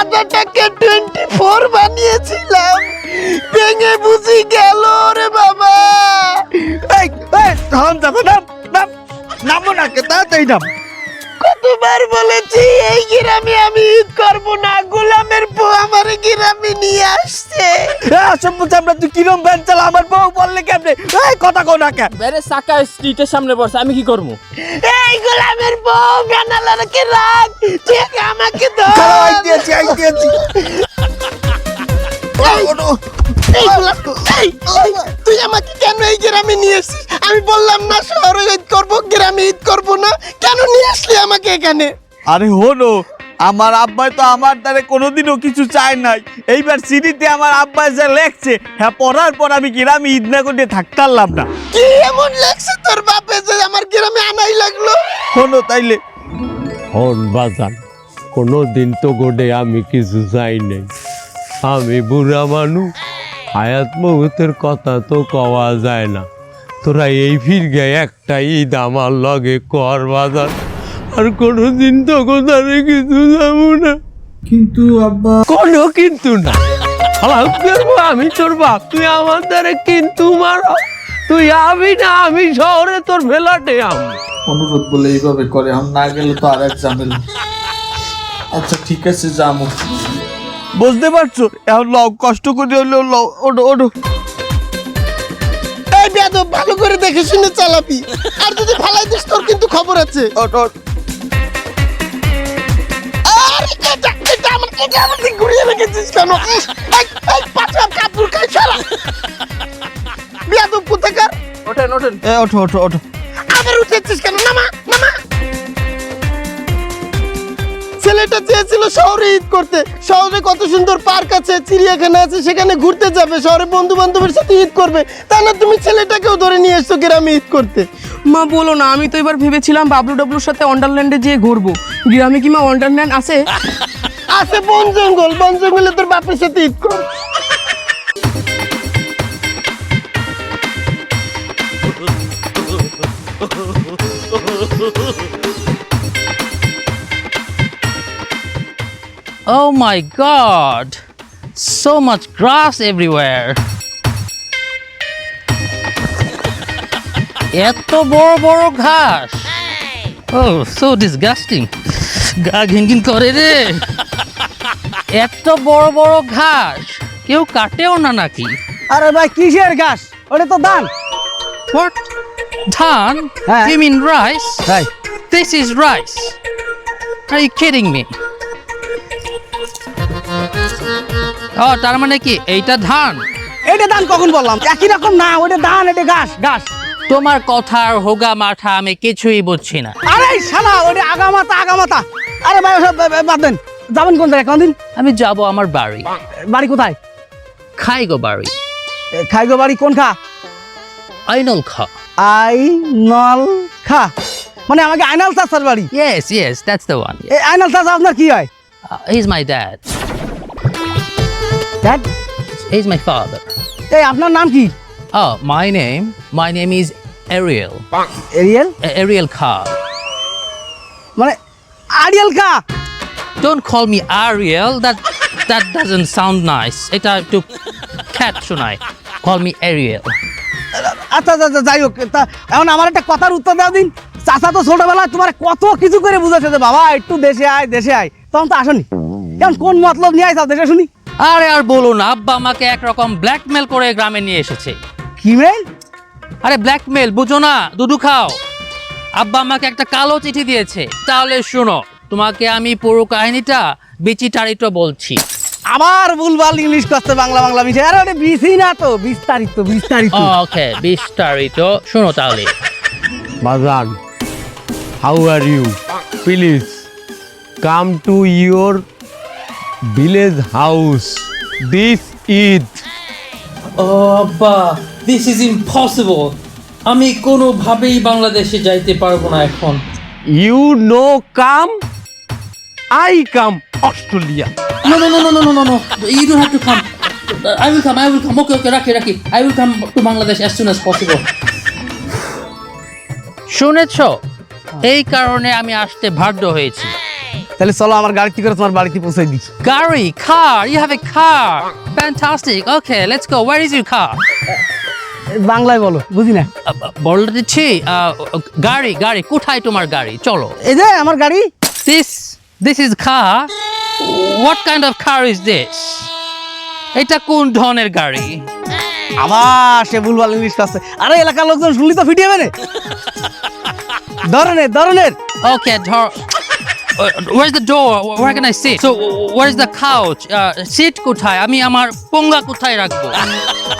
আদাটাকে 24 বানিয়েছিলাম, ভেঙে বুঝি গেল রে বাবা। এই থাম যাবে না, নামো না কে তাই নাম। কতবার বলেছি এই গ্রামে আমি ঈদ করবো না, গোলামের বউ আমার গ্রামে নিয়ে আসছে। আসব আমরা তুই কিরম ভ্যান চালা, আমার বউ বললে কেমনে? এই কথা কো না কেন? বেরে সাকা স্ট্রিটের সামনে বসে আমি কি করবো? এই গোলামের বউ গানালারকে রাখ, ঠিক আমাকে ধর। আইতেছি তুই আমাকে কেন এই গ্রামে নিয়ে এসেছিস? আমি বললাম না শহরে ঈদ করবো, গ্রামে ঈদ করবো না, কেন নিয়ে আসলি আমাকে এখানে? আরে হলো, আমার আব্বাই তো আমার দ্বারা কোনোদিনও কিছু চায় নাই। এইবার সিডিতে আমার আব্বাই যা লেখছে, হ্যাঁ পড়ার পর আমি গ্রামে ঈদ না করে থাকতারলাম না। কি এমন লেখছে তোর বাপে যে আমার গ্রামে আনাই লাগলো? হলো তাইলে হন বাজান, কোনো দিন তো গোডে আমি কিছু চাই নাই। আমি বুড়া মানুষ, হায়াত মৌতের কথা তো কওয়া যায় না। তোরা এই ফিরগে একটা ঈদ আমার লগে কর বাজান, আর কোনো দিন তো কোথায় কিছু যাবো না। কিন্তু আব্বা কোনো কিন্তু না, আমি তোর বাপ, তুই আমার দ্বারা কিন্তু মারো। তুই আবি না, আমি শহরে তোর ফেলাটে আমি। অনুরোধ বলে এইভাবে করে, আমি না গেলে তো আর এক ঝামেলা। আচ্ছা ঠিক আছে যাবো। বুঝতে পারছো? এখন লও, কষ্ট করে হলেও লও, ওঠো ওঠো। এই বেয়াদব, ভালো করে দেখে শুনে চালাবি, আর যদি ফালাই দিস তোর কিন্তু খবর আছে। ওঠো। আর এটা আমার দিক ঘুরিয়ে রেখেছিস কেন? এই পাঁচা কাপড় খাই ছাড়া বেয়াদব কোথাকার। ওঠেন ওঠেন। ওঠো ওঠো ওঠো। আবার উঠেছিস কেন? নামা নামা। ছেলেটা চেয়েছিল শহরে ঈদ করতে, শহরে কত সুন্দর পার্ক আছে, চিড়িয়াখানা আছে, সেখানে ঘুরতে যাবে, শহরে বন্ধু বান্ধবের সাথে ঈদ করবে। তা না তুমি ছেলেটাকেও ধরে নিয়ে এসছো গ্রামে ঈদ করতে। মা বলো না, আমি তো এবার ভেবেছিলাম বাবলু ডাবলুর সাথে ওয়ান্ডারল্যান্ডে যেয়ে ঘুরবো। গ্রামে কি মা ওয়ান্ডারল্যান্ড আছে? আছে বন জঙ্গল, বন জঙ্গলে তোর বাপের সাথে ঈদ কর। Oh my god! So much grass everywhere. এত বড় বড় ঘাস। Oh, so disgusting. গা ঘিনঘিন করে রে। এত বড় বড় ঘাস কেউ কাটেও না নাকি? আরে ভাই কিসের ঘাস? ওটা তো ধান। What? ধান? হ্যাঁ। You mean rice? ভাই This is rice. Are you kidding me? Oh, তার মানে কি এইটা ধান? এটা ধান কখন বললাম? একই রকম না, ওটা ধান, এটা ঘাস ঘাস। তোমার কথার হোগা মাঠা আমি কিছুই বুঝছি না। আরে শালা, ওটা আগামাতা আগামাতা। আরে ভাই ওসব বাদ দেন। যাবেন কোন জায়গায়? কোন দিন আমি যাব আমার বাড়ি। বাড়ি কোথায়? খাইগো বাড়ি। খাইগো বাড়ি কোন খা? আইনল খা। আই নল খা মানে আমাকে আইনাল চাচার বাড়ি? Yes, yes, that's the one. এই আইনাল চাচা আপনার কি হয়? He's my dad. Dad? He's my father. এই আপনার নাম কি? Oh, my name is Ariel. Ariel? Ariel Kha. মানে আরিয়েল খা? Don't call me Ariel. That doesn't sound nice. এটা একটু খ্যাত শোনায়। Call me Ariel. আচ্ছা আচ্ছা যাই হোক, তা এখন আমার একটা কথার উত্তর দাও দিন। চাচা তো ছোটবেলায় তোমার কত কিছু করে বুঝাচ্ছে যে বাবা একটু দেশে আয় দেশে আয়, তখন তো আসনি। এখন কোন মতলব নিয়ে আইসাও দেশে শুনি? আরে আর বলো না, আব্বা আমাকে একরকম ব্ল্যাকমেল করে গ্রামে নিয়ে এসেছে। কি মেল? আরে ব্ল্যাকমেল বুঝো না? দুধু খাও। আব্বা আমাকে একটা কালো চিঠি দিয়েছে। তাহলে শোনো, তোমাকে আমি পুরো কাহিনীটা বিচিটারিত বলছি। আবার ভুলভাল ইংলিশ করতে বাংলা বাংলা মিশে। আরে ওটা বিসি না তো, বিস্তারিত বিস্তারিত। ওকে, বিস্তারিত শোনো তাহলে। বাজান, how are you? Please come to your village house this Eid. আব্বা, দিস ইজ ইম্পসিবল। আমি কোনোভাবেই বাংলাদেশে যাইতে পারবো না এখন। You know come, I come Australia. No, no, no, no, no, no, no, no. You don't have to come. I will come. Okay, okay, Raki. I will come to Bangladesh as soon as possible. শুনেছ? এই কারণে আমি আসতে বাধ্য হয়েছি। তাহলে চলো আমার গাড়িতে করে তোমার বাড়িতে পৌঁছে দিই। Gary, car. You have a car. Fantastic. Okay, let's go. Where is your car? বাংলায় বলো, বুঝি না। বলে দিচ্ছি গাড়ি কোথায় তোমার গাড়ি? চলো। এই যে আমার গাড়ি। This is car. What kind of car is this? এটা কোন ধরনের গাড়ি? আবার সে ভুলভাল ইংলিশ আছে। আরে এলাকার লোকজন শুনলি তো ফিটিয়ে যাবে। ধরনের Okay, where's the door? Where can I sit? So, where is the couch? Seat কোথায়? আমি আমার পোঙ্গা কোথায় রাখবো?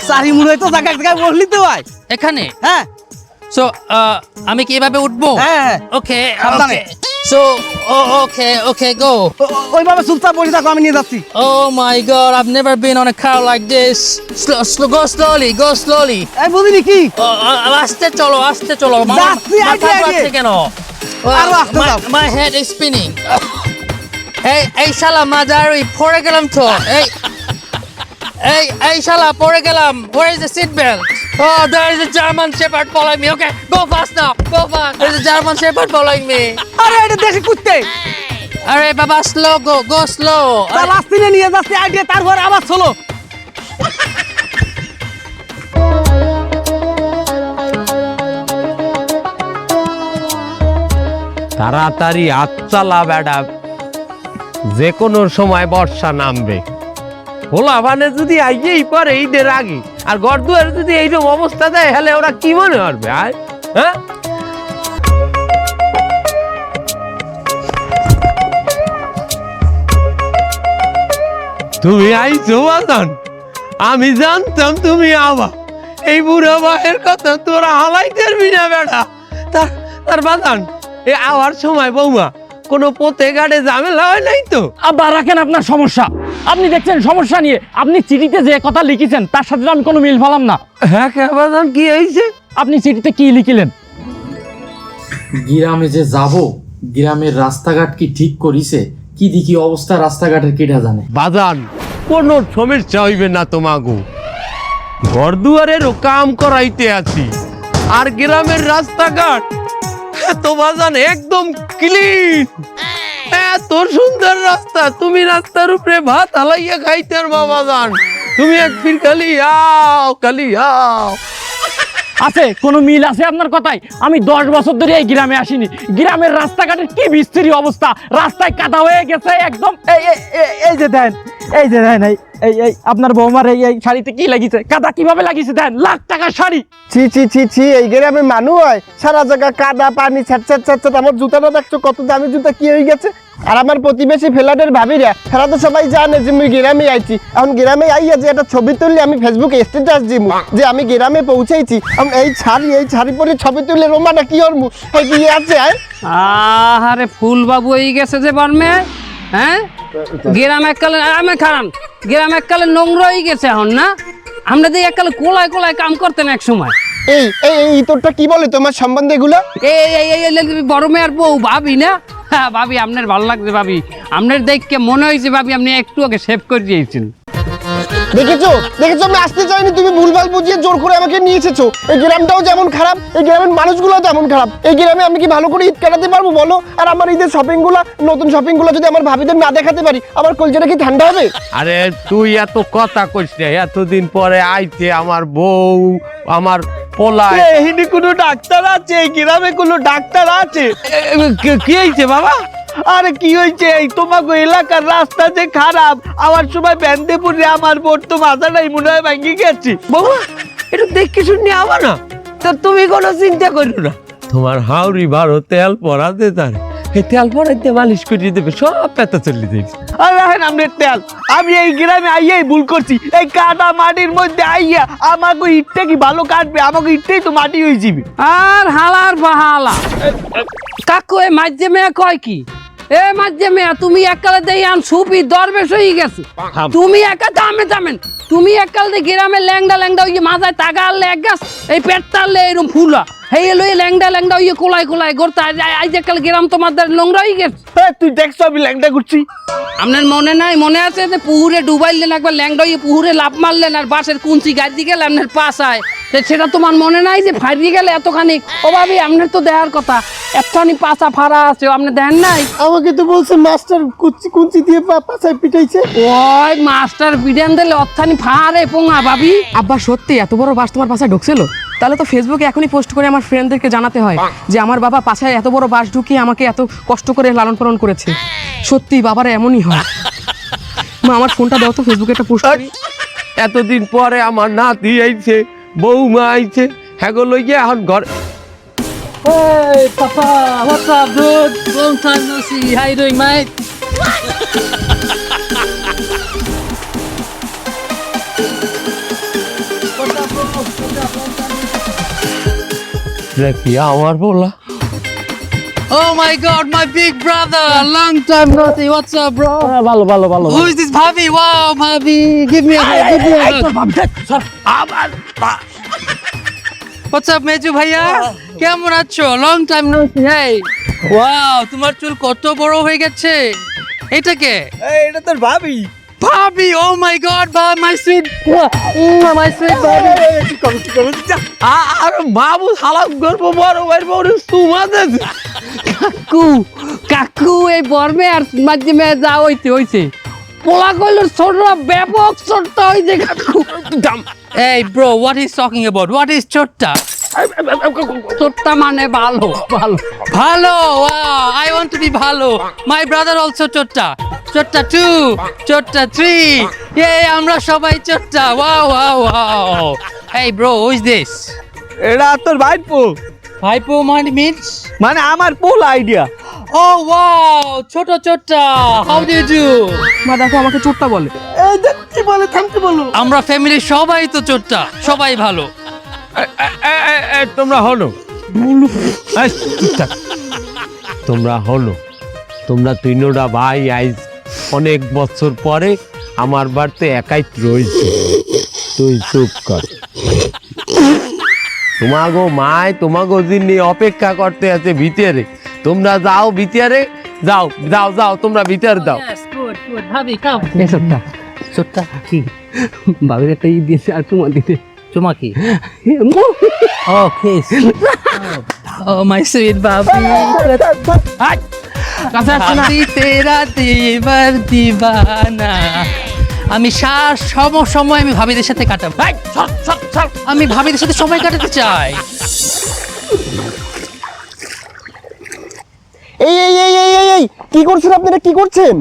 সারি মুড়ে তো জায়গায় জায়গায় বসলি তো ভাই। এখানে? হ্যাঁ। So, আমি কি এভাবে উঠবো? হ্যাঁ। Okay, সাবধানে। So, okay, go. ওইভাবে চুপচাপ বসে থাকো, আমি নিয়ে যাচ্ছি। Oh my God, I've never been on a car like this. Go slowly. এই বুঝিনি কি? আস্তে চলো। যাচ্ছি, মাথা আগে। ঘুরছে কেন? আরো আস্তে যাও। My head is spinning. এই শালা মাজারি পড়ে গেলাম তো। এই শালা পড়ে গেলাম। Where is the seat belt? Oh, there is a German Shepherd following me. Okay, go fast now. Go fast. There's a German Shepherd following me. আরে এটা দেশি কুত্তে। আরে বাবা slow go slow. তার লাস্তিনে নিয়ে যাচ্ছি আইডিয়া, তারপর আবার চলো। তাড়াতাড়ি হাত চালা বেড়া, যে কোনো সময় বর্ষা নামবে। হোলা মানে যদি আইয়েই পরে ঈদের আগে, আর ঘর দুয়ারে যদি এইরকম অবস্থা দেয়, হলে ওরা কি মনে করবে? হ্যাঁ, তুমি আইছো বাজান, আমি জানতাম তুমি আবা। এই বুড়া ভাইয়ের কথা তোরা হালাই দেবি না বেড়া। তার বাজান, এই আওয়ার সময় বৌমা কোনো পথে ঘাটে ঝামেলা হয় নাই তো? আব্বা রাখেন আপনার সমস্যা, আপনি দেখছেন সমস্যা নিয়ে। আপনি চিঠিতে যে কথা লিখেছেন তার সাথে আমি কোনো মিল পেলাম না। হ্যাঁ বাজান, কি হয়েছে? আপনি চিঠিতে কি লিখিলেন? গ্রামে যে যাব, গ্রামের রাস্তাঘাট কি ঠিক করিছে? কি দেখি অবস্থা রাস্তাঘাটের, কেটা জানে? বাজান, কোনো সমস্যা হইবে না তোমাগো। ঘর দুয়ারেরও কাম করাইতে আছি, আর গ্রামের রাস্তাঘাট তো বাজান একদম ক্লিন। এত সুন্দর রাস্তা, তুমি রাস্তার উপরে ভাত হালাইয়া খাইতে পারবা বাজান। তুমি এক ফির খালি আও। আছে কোনো মিল আছে আপনার কথায়? আমি 10 বছর ধরে এই গ্রামে আসিনি। গ্রামের রাস্তাঘাটের কি বিস্তৃতি অবস্থা, রাস্তায় কাদা হয়ে গেছে একদম। এই যে দেন, এই আপনার বৌমার এই শাড়িতে কি লাগিয়েছে? কাদা কিভাবে লাগিয়েছে দেন, লাখ টাকার শাড়ি। ছি, এই গ্রামে মানুষ হয়? সারা জায়গা কাদা পানি ছ্যাট। আমার জুতাটা দেখছো কত দামি জুতা, কি হয়ে গেছে? আর আমার প্রতিবেশী ফ্ল্যাটের ভাবিরা তারা তো সবাই জানে যে আমি গ্রামে আইছি। এখন গ্রামে আইয়া যে একটা ছবি তুললে আমি ফেসবুকে স্ট্যাটাস দিব যে আমি গ্রামে পৌঁছেছি। এই শাড়ি পরে ছবি তুললে রোমাটা কি ওর কি আছে? আরে ফুল বাবু হয়ে গেছে যে বর্মে। হ্যাঁ, গ্রাম এককালে আমি খারাম, গ্রাম এককালে নোংরা হয়ে গেছে এখন না। আমরা দিয়ে এককালে কোলায় কাম করতেন এক সময়। এই তোরটা কি বলে তোমার সম্বন্ধে এগুলো? এই বড় মেয়ের বউ ভাবি না? হ্যাঁ ভাবি, আপনার ভালো লাগছে ভাবি, আপনার দেখকে মনে হয়েছে ভাবি আপনি একটু আগে সেভ করে দিয়েছেন। দেখেছো আমি আসতে চাইনি, তুমি ভুলভাল বুঝিয়ে জোর করে আমাকে নিয়ে এসেছো। এই গ্রামটাও যেমন খারাপ, এই গ্রামের মানুষগুলো তেমন খারাপ। এই গ্রামে আমি কি ভালো করে ঈদ কাটাতে পারবো বলো? আর আমার ঈদের নতুন শপিং গুলো যদি আমার ভাবিদের না দেখাতে পারি, আমার কলজাটা কি ঠান্ডা হবে? আরে তুই এত কথা কইস না, এতদিন পরে আইছে আমার বউ, আমার পোলায়। এখানে কোনো ডাক্তার আছে? এই গ্রামে কোনো ডাক্তার আছে? কি হয়েছে বাবা? আরে কি হয়েছে? এই তোমাকে এলাকার রাস্তা যে খারাপ, আমার সময় ব্যান্ডে পড়ে আমার বোর তো মাথাটাই মনে হয় ভেঙে গেছে। বাবা, একটু দেখে শুনে আবা না, তা তুমি কোনো চিন্তা করো না। তোমার হাওড়ি বারো তেল পরাতে তার, এই তেল পরাইতে মালিশ করে দেবে, সব ব্যথা চলে যাবে। আর রাখেন আপনার তেল, আমি এই গ্রামে আইয়াই ভুল করছি। এই কাদা মাটির মধ্যে আইয়া আমাকে ইটটা কি ভালো কাটবে? আমাকে ইটটাই তো মাটি হয়ে যাবে। আর হালার বাহালা কাকু, এ মাঝে মেয়া কয় কি? এ মাঝে মেয়া, তুমি এককালে দেই আন সুপি দরবেশ হয়ে গেছে। তুমি একা দামেন, তুমি এককালে গ্রামে ল্যাংডা ওই মাথায় টাকা আনলে এক গাছ, এই পেট টানলে এরকম ফুলা হেই এলো ল্যাংডা ওই কোলায় করতে আজ এককালে গ্রাম তোমাদের নোংরা হয়ে গেছে। তুই দেখছো আমি ল্যাংডা করছি? আপনার মনে নাই? মনে আছে যে পুকুরে ডুবাইলেন একবার ল্যাংডা পুকুরে লাভ মারলেন, আর বাসের কুঞ্চি গাড়ি গেলেন আপনার পাশায় সেটা তোমার মনে নাই যে ফাইরিয়ে গেলে এতখানি? ও ভাবি আপনার তো দেখার কথা, এতখানি পাছা ফাড়া আছে, আপনি দেখেন নাই? আমাকে তো বলছে মাস্টার কুঞ্চি দিয়ে পাছায় পিটাইছে। ওই মাস্টার বিডান দিলে অত্থানি ফাড়ে পোঙা ভাবি। আব্বা সত্যি এত বড় বাস তোমার পাশায় ঢুকছিল? তাহলে তো ফেসবুকে এখনই পোস্ট করে আমার ফ্রেন্ডদেরকে জানাতে হয় যে আমার বাবা পাছায় এত বড় বাস ঢুকিয়ে আমাকে এত কষ্ট করে লালন পালন করেছে। সত্যি বাবারা এমনই হয়। মা আমার ফোনটা দাও তো, ফেসবুকে একটা পোস্ট করি। এতদিন পরে আমার নাতি আইছে, বৌমা আইছে, হ্যাঁ গো লইয়া এখন ঘর। Hey, Papa, what's up, dude? Long time no see. How you doing, mate? দেখি আমার বলা। Oh my God, my big brother! Long time no see. What's up, bro? ভালো ভালো ভালো Who is this Bhabhi? Wow, Bhabhi! Give me a hug. Give me a hug. What's up, Meju bhaiya? কেমন আছো? Long time no see. Hey. Wow, তোমার চুল কত বড় হয়ে গেছে। এটা কে? এটা তোর ভাবি। Bhabhi! Oh my God, my sweet, my sweet Bhabhi! আর বাবু সালাম করবো বড় ভাই বড় তোমাদের। কাকু কাকু এই বর্মে আর মাঝে যা হইছে পোলা কইলো ছোটরা ব্যাপক ছোট হইছে কাকু। Hey, bro, what he's talking about? What is chotta? ছোটটা মানে ভালো ভালো। Bhalo! Wow, I want to be bhalo. My brother also chotta. Chotta 2, chotta 3. Yeah, আমরা সবাই chotta. Wow, wow, wow. Hey, bro, who is this? এটা তোর ভাইপো, Hypo means? মানে আমার পোল idea. Oh, wow, chotta chotta. How do you do? মা দেখো আমাকে চোটটা বলে। এই দেখ কি বলে, থামতে বলো। আমরা ফ্যামিলি সবাই তো chotta. সবাই ভালো। তোমরা হলো তোমরা হলো তোমরা তিনোটা ভাই আইজ অনেক বছর পরে আমার বাড়িতে একাই রয়েছে। তুই চুপ কর। তোমাগো মায় তোমাগো যিনি অপেক্ষা করতে আছে ভিতরে। তোমরা যাও ভিতরে, যাও যাও যাও তোমরা ভিতরে যাও। Yes, good, good. Bhabhi, come. এ ছোটটা Chotta কি? বাবির একটা ই দিয়েছে আর তোমার দিতে। চুমা কি? Oh, kiss. Oh, my sweet Bhabhi. Bhabhi তেরা দেবার দিবানা। আমি সময় আমি ভাবিদের সাথে কাটাবো। আমি ভাবিদের সাথে সময় কাটাতে চাই। এই এই এই এই এই এই কি করছেন আপনারা, কি করছেন?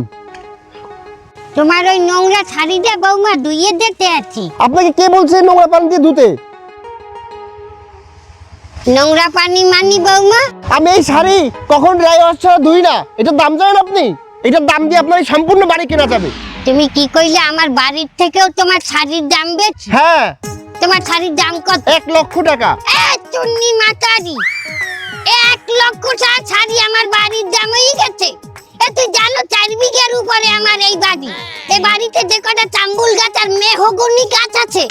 তোমার ওই নোংরা শাড়িটা বৌমা ধুইয়ে দিতে আছি। আপনাকে কে বলছে নোংরা পানি দিয়ে ধুতে? নোংরা পানি মানি বৌমা? আমি এই শাড়ি কখন ড্রাই ওয়াশ ছাড়া ধুই না। এটার দাম জানেন আপনি? এটার দাম দিয়ে আপনার এই সম্পূর্ণ বাড়ি কেনা যাবে। তুমি কি কইলে আমার বাড়ির থেকেও তোমার শাড়ির দাম বেশি? হ্যাঁ, তোমার শাড়ির দাম কত? 1 লক্ষ টাকা। এ চুন্নি মাতারি, 1 লক্ষ টাকা শাড়ি আমার বাড়ির দাম হয়ে গেছে। এ তুই জানো 4 বিঘার উপরে আমার এই বাড়ি। এই বাড়িতে যে কটা চাম্বুল গাছ আর মেহগনি গাছ আছে,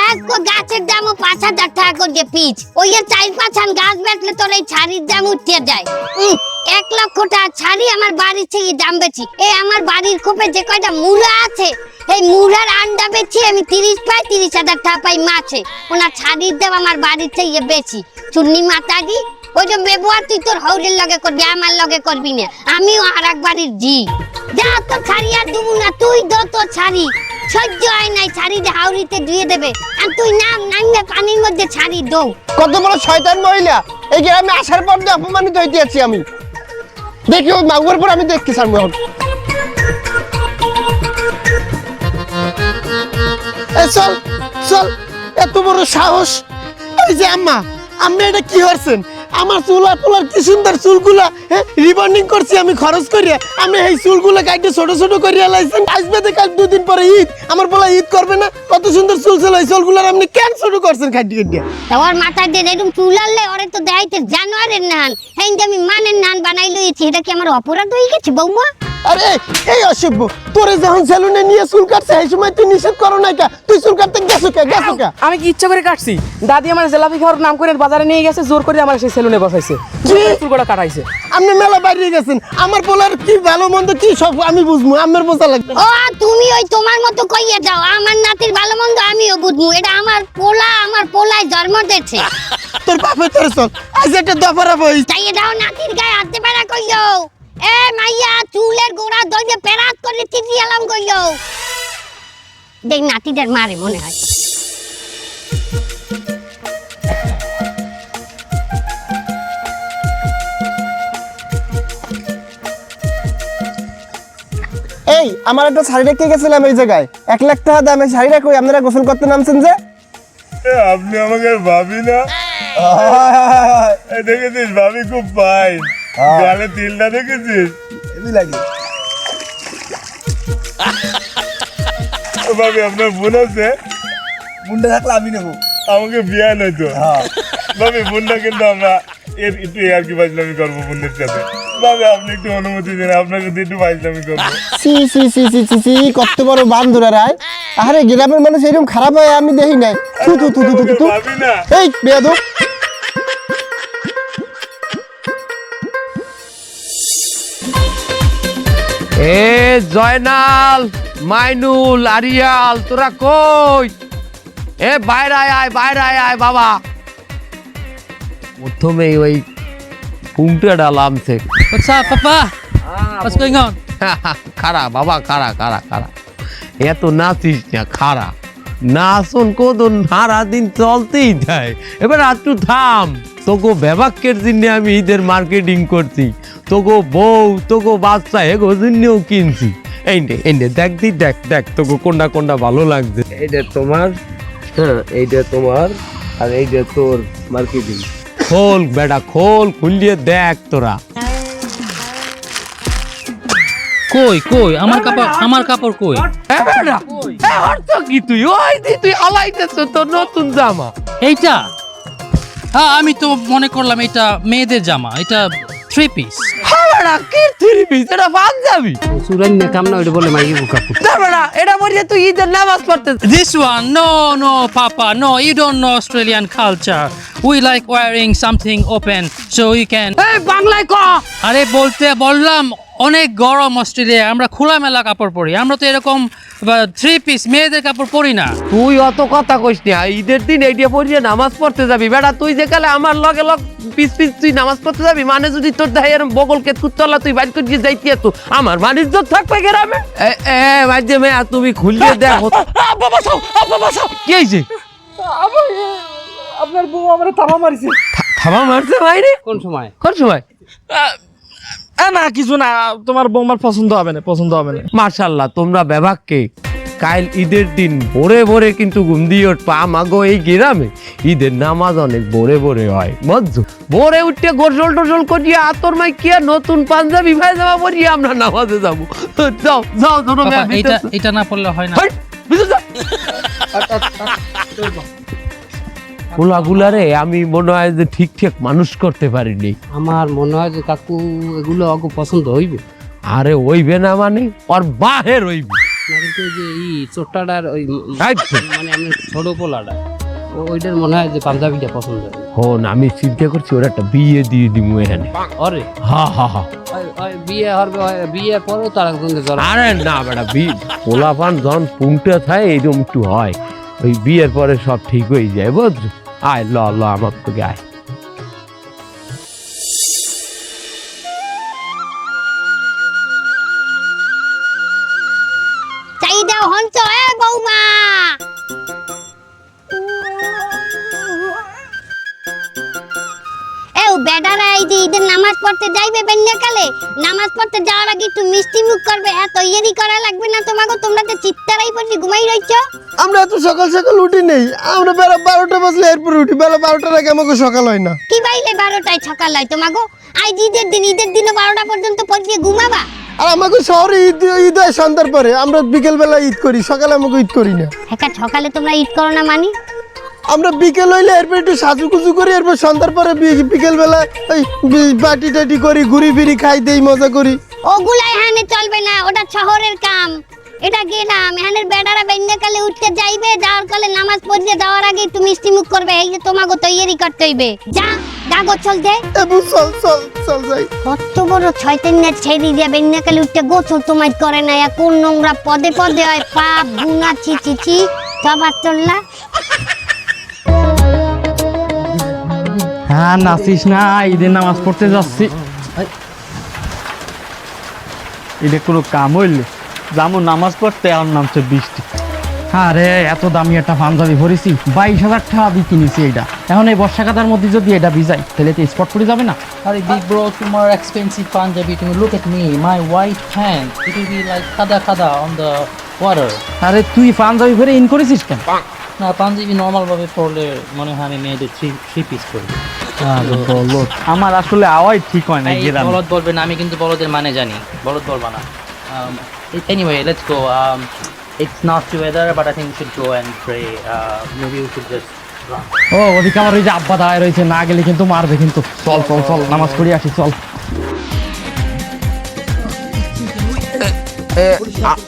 এক গাছের দামও 5,000 টাকা করে পিস। ওই 4-5 গাছ বেচলে তোর এই শাড়ির দাম উঠে যায়। 1 লক্ষ টাকা শাড়ি আমার বাড়ির থেকে দাম বেশি। এই আমার বাড়ির খোপে যে কয়টা মুড়া আছে, এই মুড়ার আন্ডা বেচি আমি 30,000 টাকা পাই মাছে। ওনার শাড়ির দাম আমার বাড়ির থেকে বেশি। চুন্নি মাতারি, ওই যে ব্যবহার তুই তোর হৌরের লগে করবি, আমার লগে করবি না। আমিও আর এক বাড়ির জি। যা তোর শাড়ি আর দেবো না, তুই দো তোর শাড়ি। সহ্য হয় নাই, শাড়িতে হাওড়িতে ধুয়ে দেবে। আর তুই নামে পানির মধ্যে শাড়ি দো। কত বড় শয়তান মহিলা! এই গ্রামে আসার পর দিয়ে অপমানিত হইতে আছি আমি। দেখি ওই মাগুয়ার পর আমি দেখতে চাই। চল চল, এত বড় সাহস! এই যে আম্মা, আপনি এটা কি করছেন? আমার চুলার কি সুন্দর চুলগুলা রিবন্ডিং করছি আমি খরচ করিয়া। আমি এই চুলগুলা কাটে ছোট ছোট করিয়া লাইছেন। আসবে তো কাল 2 দিন পরে ঈদ। আমার বলা ঈদ করবে না? কত সুন্দর চুল ছিল এই চুলগুলার আপনি কেন ছোট করছেন কাটিয়ে কাটিয়া? ওর মাথায় দিয়ে এরকম চুলালে ওরে তো দেখাইতে জানোয়ারের নান। এই যে আমি মানের নান বানাই লইছি, এটা কি আমার অপরাধ হয়ে গেছে বৌমা? আরে এই অসভ্য, তোরে যখন সেলুনে নিয়ে চুল কাটছে এই সময় তুই নিষেধ করো নাই কা? তুই চুল কাটতে গেছো কা? আমি কি ইচ্ছা করে কাটছি? দাদি আমার জেলাপি খাওয়ার নাম করে বাজারে নিয়ে গেছে, জোর করে আমার সেই সেলুনে বসাইছে, চুলটা কাটাইছে। আপনি মেলা বাইরে গেছেন, আমার পোলার কি ভালো মন্দ কি সব আমি বুঝবো, আমার বোঝা লাগবে। ও তুমি ওই তোমার মতো কইয়া যাও, আমার নাতির ভালো মন্দ আমিও বুঝবো। এটা আমার পোলায় জন্ম দিয়েছে। তোর বাপের তোর চল আজ একটা দফারা বই তাই দাও নাতির গায়ে হাতে পেরা কইলো। এ মাইয়া চুলের গোড়া দইয়ে পেরাত করে চিচিয়ালাম কইলো। দেখ নাতিদের মারে মনে হয়। এই আমার একটা শাড়ি রেখে গেছিলাম এই জায়গায়, 1 লাখ টাকা দামে শাড়িটা কই আপনারা গোসল করতে নামছেন যে? আপনি আমাকে ভাবি না দেখেছিস? ভাবি খুব ফাইন, গালে তিলটা দেখেছিস? ভাবি আপনার বোন আছে? মুন্ডা থাকলে আমি নেবো। আমাকে বিয়ে নয়তো ভাবি, বোনটা কিন্তু আমরা একটু আর কি ফাইজলামি করবো বোনের সাথে। ভাবি আপনি একটু অনুমতি দেন, আপনাকে দিয়ে একটু ফাইজলামি করবো। সি সি সি সি সি সি কত বড় বান্ধুরা রায়। আরে গ্রামের মানুষ এরকম খারাপ হয় আমি দেখি নাই। তু তু তু তু তু ভাবি না, এই বেয়াদব। এ জয়নাল, মাইনুল, আরিয়াল, তোরা কই? এ বাইরে আয় বাবা। প্রথমে ওই পুংটা ডালামছে। What's up, Papa? What's going on? খারা বাবা, খারা। এত নাচিস না, খারা নাচন কোদন সারাদিন চলতেই যায়। এবার একটু থাম। তোকে ব্যবাক্যের জন্য আমি ঈদের মার্কেটিং করছি, তোকে বউ তোকে বাচ্চা এগো জন্যও কিনছি। এই নে দেখ তোকে কোনটা ভালো লাগছে। এইটা তোমার, হ্যাঁ এইটা তোমার, আর এইটা তোর মার্কেটিং। খোল বেটা খোল, খুলিয়ে দেখ তোরা। কই আমার কাপড় কই? তুই হালাইতেছ তোর নতুন জামা। এইটা? হ্যাঁ, আমি তো মনে করলাম এটা মেয়েদের জামা, এটা 3 piece। কি 3 piece? এটা পাঞ্জাবি। সুরান্নে কাম না ওইটা বলে মাইকে কাপড়। এটা বলিয়ে তুই ঈদের নামাজ পড়তে। This one, no, Papa, no, you don't know Australian culture. We like wearing something open so you can. এই বাংলায় ক। আরে বললাম অনেক গরম অস্ট্রেলিয়া, আমরা খোলামেলা কাপড় পরি, আমরা তো এরকম 3 piece মেয়েদের কাপড় পরি না। তুই অত কথা কইস না, ঈদের দিন এইটা পড়িয়ে নামাজ পড়তে যাবি বেটা। তুই যে কালে আমার লগে পিস তুই নামাজ পড়তে যাবি, মানে যদি তোর দায়ের বগল কেতকুত তলা তুই বাইর করে যাইতি তো আমার বাণিজ্য থাকবে গ্রামে। মাঝে মেয়ে তুমি খুললে দেখো। কি হয়েছে? আপনার বউ আমার থাবা মারিছে। থাবা মারছে ভাইরে? কোন সময়? না কিছু না, তোমার বৌমার পছন্দ হবে না। মাশাআল্লাহ, তোমরা বেবাককে কাল ঈদের দিন ভোরে কিন্তু ঘুম দিয়ে উঠবা। আমাগো এই গ্রামে ঈদের নামাজ অনেক ভোরে হয়, বুঝছো? ভোরে উঠে গোসল টোসল করিয়া আতর মাইকিয়া নতুন পাঞ্জাবি পায়জামা পরিয়া আমরা নামাজে যাবো। যাও ধরো। এটা না পড়লে হয় না। গুলারে আমি মনে হয় যে ঠিক মানুষ করতে পারিনি। আমার মনে হয় যে কাকু এগুলো অগো পছন্দ হইবে। আরে হইবে না মানে ওর বাহের হইবে না, কিন্তু ওই যে চোট্টাটার ওই মানে আমি ছোট পোলাটা ওইটার মনে হয় যে পাঞ্জাবিটা পছন্দ হবে। হন আমি চিন্তা করছি ওর একটা বিয়ে দিয়ে দিব এখানে। আরে হা বিয়ে হবে, বিয়ের পরেও তার একজনকে জ্বর। আরে না বেটা, পোলাপান যখন পুংটা থাকে এইরকম একটু হয়, ওই বিয়ের পরে সব ঠিক হয়ে যায়, বুঝছো? আয় ল আমার তোকে আয়। চাই দাও হঞ্চ। এ বৌমা, বেডারা এই যে ঈদের নামাজ পড়তে যাইবে বেন্যাকালে, নামাজ পড়তে যাওয়ার আগে একটু মিষ্টি মুখ করবে। হ্যাঁ, তৈরি করা লাগবে না তোমাকে? তোমরা তো চিত্তারাই পড়ছি ঘুমাই রইছো। আমরা এত সকাল উঠি নেই, আমরা বেলা 12টা বাজলে এরপরে উঠি। বেলা 12টার আগে আমাকে সকাল হয় না। কি বাইলে 12টায় সকাল হয় তোমাকে? আজ ঈদের দিনও 12টা পর্যন্ত পড়িয়ে ঘুমাবা। আর আমাকে শহরে ঈদ হয় সন্ধ্যার পরে, আমরা বিকেল বেলা ঈদ করি, সকালে আমাকে ঈদ করি না। হ্যাঁ, সকালে তোমরা ঈদ করো না মানে? আমরা বিকেল হইলে এরপর একটু সাজুকুজু করি, এরপর সন্ধ্যার পরে বিকেল বেলা ওই পার্টি টাটি করি, ঘুরি ফিরি খাই দেই, মজা করি। ওগুলা এখানে চলবে না, ওটা শহরের কাম। এটা গেলাম এখানের বেড়ারা বেন্যা কালে উঠতে যাইবে, যাওয়ার কালে নামাজ পড়তে যাওয়ার আগে তুমি মিষ্টিমুখ করবে, এই যে তোমাকে তৈরি করতে হইবে। যা যা গোছল দে। চল চল চল যাই। কত বড় ছয়তান্না ছেড়ে দিয়ে বেন্যা কালে উঠতে গোছল তোমার করে না, কোন নোংরা পদে পদে হয়, পাপ গুনাহ, ছি ছি ছি। তবা চললা। হ্যাঁ নাচিস না, ঈদের নামাজ পড়তে যাচ্ছি। এটা কোনো কাম হইলে যেমন নামাজ পড়তে আর নামছে বৃষ্টি। আরে এত দামি একটা পাঞ্জাবি ভরেছি, 22,000 টাকা দিয়ে কিনেছি এইটা। এখন এই বর্ষাকাতার মধ্যে যদি এটা ভিজাই তাহলে তো স্পট পড়ে যাবে না? আরে বিগ ব্রো, তোমার এক্সপেন্সিভ পাঞ্জাবি, তুমি look at me, my white pant, it will be like খাদা খাদা অন দ্য ওয়াটার। আরে তুই পাঞ্জাবি ভরে ইন করেছিস কেন? না, পাঞ্জাবি নর্মাল ভাবে পরলে মনে হয় আমি মেয়েদের থ্রি পিস করি। আমার আসলে আওয়াজ ঠিক হয় না। বলদ বলবে না, আমি কিন্তু বলদের মানে জানি, বলদ বলবা না। Anyway, let's go. It's not too weather, but I think we should go and pray. Maybe we should just run. ও ওদিকে আমার ওই যে আব্বা দাঁড়ায় রয়েছে, না গেলে কিন্তু মারবে কিন্তু। চল চল চল নামাজ পড়ে আসি, চল।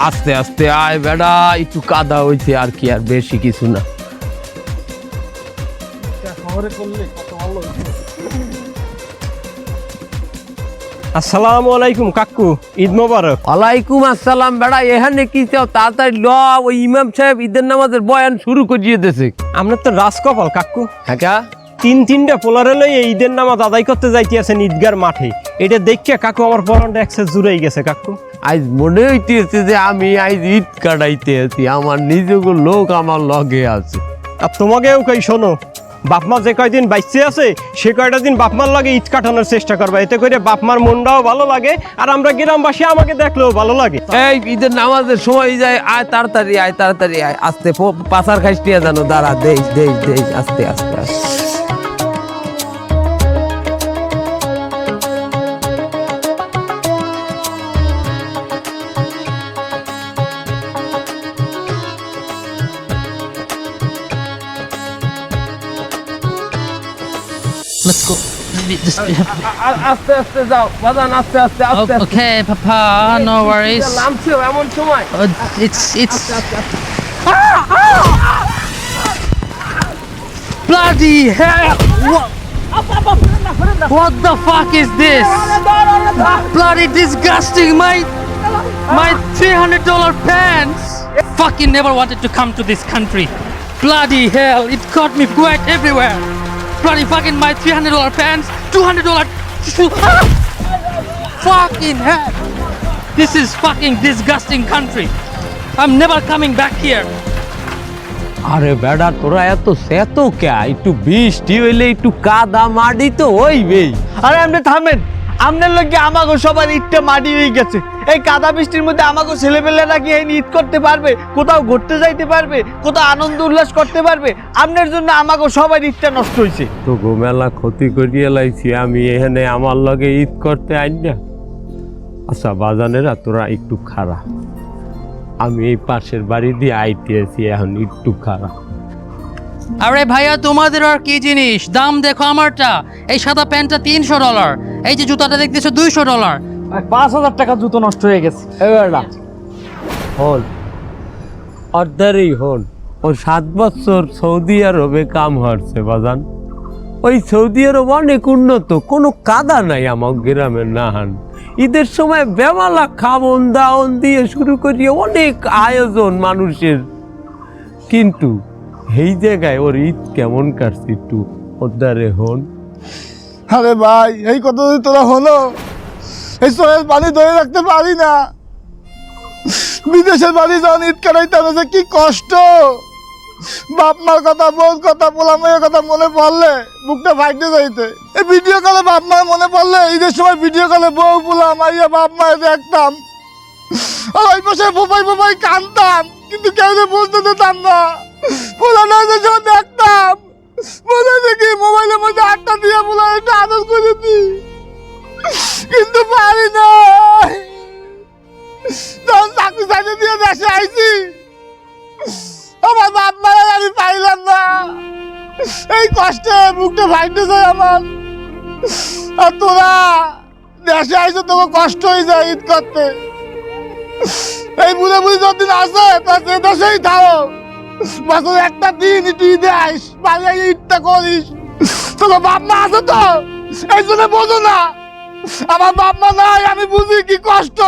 আস্তে আস্তে আয় বেড়া, একটু কাদা হয়েছে আর কি, আর বেশি কিছু না। আসসালামু আলাইকুম কাকু, ঈদ মোবারক। ওয়ালাইকুম আসসালাম। বেড়া এখানে কি চাও? তাড়াতাড়ি ল, ওই ইমাম সাহেব ঈদের নামাজের বয়ান শুরু করিয়ে দিয়েছে। আপনার তো রাজকপাল কাকু, হ্যাঁ তিনটা পোলারে লই এই ঈদের নামাজ আদায় করতে যাইতে আছেন ঈদগার মাঠে। এটা দেখে কাকু আমার পরানটা এক্সেস জুড়াই গেছে কাকু। আজ মনে হইতেছে যে আমি আজ ঈদ কাটাইতে আছি, আমার নিজেকে লোক আমার লগে আছে। আর তোমাকেও কই শোনো, বাপমা যে কয়দিন বাইচে আছে সে কয়টা দিন বাপমার লাগে ঈদ কাটানোর চেষ্টা করবা, এতে করে বাপমার মনটাও ভালো লাগে আর আমরা গ্রামবাসী আমাকে দেখলেও ভালো লাগে। এই ঈদের নামাজের সময় যায়, আয় তাড়াতাড়ি আয়, তাড়াতাড়ি আয়। আস্তে পাশার খাইস নিয়ে জানো, দাঁড়া, দেশ দেশ দেশ, আস্তে আস্তে আস্তে। Let's go. আস্তে আস্তে যাও বাজান, আস্তে আস্তে আস্তে। Okay, Papa, no worries. নামছে এমন সময়। It's bloody hell! What the fuck is this? Bloody disgusting! My $300 pants. Fucking never wanted to come to this country. Bloody hell! It caught me wet everywhere. Bloody fucking my $300 pants, $200 shoe. Fucking hell! This is fucking disgusting country. I'm never coming back here. আরে বেড়া তোরা এত সেতো কে? একটু বৃষ্টি হইলে একটু কাদা মাটি তো হইবেই। আরে আপনি থামেন, আপনার লোকে আমাকে সবার ঈদটা মাটি হয়ে গেছে। এই কাদা বৃষ্টির মধ্যে আমাকে ছেলেপেলেরা কি এই ঈদ করতে পারবে? কোথাও ঘুরতে যাইতে পারবে? কোথাও আনন্দ উল্লাস করতে পারবে? আপনার জন্য আমাকে সবার ঈদটা নষ্ট হয়েছে। তো গোমেলা ক্ষতি করিয়ে লাইছি আমি এখানে আমার লগে ঈদ করতে আইন না। আচ্ছা বাজানেরা তোরা একটু খারাপ, আমি এই পাশের বাড়ি দিয়ে আইতে আছি, এখন একটু খারাপ। আরে ভাইয়া তোমাদের আর কি জিনিস, দাম দেখো আমারটা। এই সাদা প্যান্টটা $300, এই যে জুতাটা দেখতেছো $200। 5,000 টাকা জুতো নষ্ট হয়ে গেছে। এবারটা হল অর্ধারই হল। ও 7 বছর সৌদি আরবে কাম হচ্ছে বাজান। ওই সৌদি আরব অনেক উন্নত, কোনো কাদা নাই আমার গ্রামের নাহান। ঈদের সময় বেমালা খাবন দাওন দিয়ে শুরু করিয়ে অনেক আয়োজন মানুষের, কিন্তু এই জায়গায় ওর ঈদ কেমন কাটছে একটু অর্ধারে হন। আরে ভাই এই কত তোরা হলো, এই চোখের পানি ধরে রাখতে পারি না। বিদেশের বাড়ি যখন ঈদ কাটাইতে হবে কি কষ্ট। বাপ মার কথা, বউর কথা, পোলা মেয়ের কথা মনে পড়লে বুকটা ফাইটে যাইতে। এই ভিডিও কলে বাপ মার মনে পড়লে ঈদের সময় ভিডিও কলে বউ পোলা মাইয়া বাপ মায়ের দেখতাম, আর ওই পাশে বোপাই বোপাই কানতাম, কিন্তু কেউ তো বুঝতে দিতাম না। পোলা না যখন দেখতাম মনে দেখি মোবাইলের মধ্যে আটটা দিয়ে পোলা একটা আদর করে দিই, কিন্তু পারি না। যখন চাকরি চাকরি দিয়ে দেশে আইছি আমার বাপ মারা আমি পাইলাম না। এই কষ্টে বুকটা ফাইটে যায় আমার। আর তোরা দেশে আইসো তোকে কষ্ট হয়ে যায় ঈদ করতে। এই বুড়ে বুড়ি যতদিন আছে তার সে দেশেই থাও, বছর একটা দিন একটু ঈদে আইস, বাড়ি ঈদটা করিস। তোকে বাপ মা আছে তো, এই জন্য বোঝো না। আমার বাপ মা নাই, আমি বুঝি কি কষ্ট।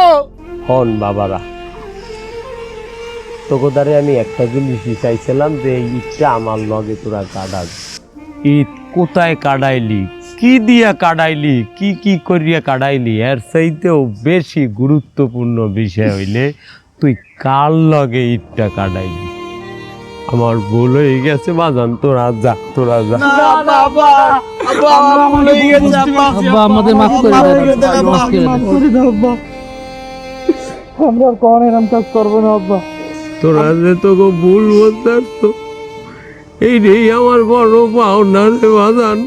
হন বাবারা, তোকে দ্বারে আমি একটা জিনিসই চাইছিলাম যে এই ঈদটা আমার লগে তোরা কাটাবি। ঈদ কোথায় কাটাইলি, কি দিয়া কাটাইলি, কি কি করিয়া কাটাইলি, এর চাইতেও বেশি গুরুত্বপূর্ণ বিষয় হইলে তুই কার লগে ঈদটা কাটাইলি। আমার ভুল হয়ে গেছে বাজান, তোরা যা, তোরা যা। আব্বা আমাদের মাফ করে দেন, মাফ করে দেন। আমরা আর কখনো এরকম কাজ করবো না আব্বা। তোরা যে তোকে ভুল বলতে এইটাই আমার বড় পাওনা রে বাজান।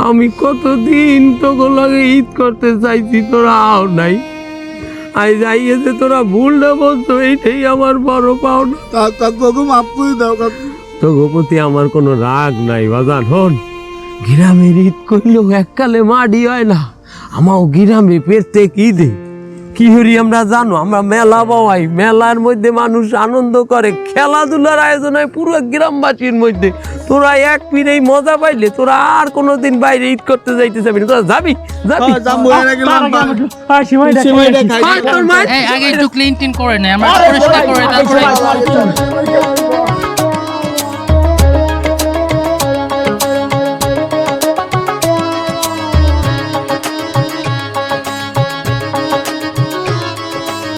আমি কতদিন তোকে লাগে ঈদ করতে চাইছি, তোরা আও নাই। আই যাইয়ে যে তোরা ভুল না বলতো, এইটাই আমার বড় পাওনা। কাকু মাফ করে দাও কাকু। তোকে প্রতি আমার কোনো রাগ নাই বাজান। হন, গ্রামের ঈদ করলেও এককালে মাডি হয় না। আমার গ্রামে প্রত্যেক ঈদে কি হরি আমরা জানো, আমরা মেলা বাওয়াই, মেলার মধ্যে মানুষ আনন্দ করে, খেলাধুলার আয়োজন হয় পুরো গ্রামবাসীর মধ্যে। তোরা এক পিনেই মজা পাইলে তোরা আর কোনোদিন বাইরে ঈদ করতে যাইতে যাবি না। তোরা যাবি যাবি আগে একটু ক্লিন টিন করে নেয়, আমরা পরিষ্কার করে তারপরে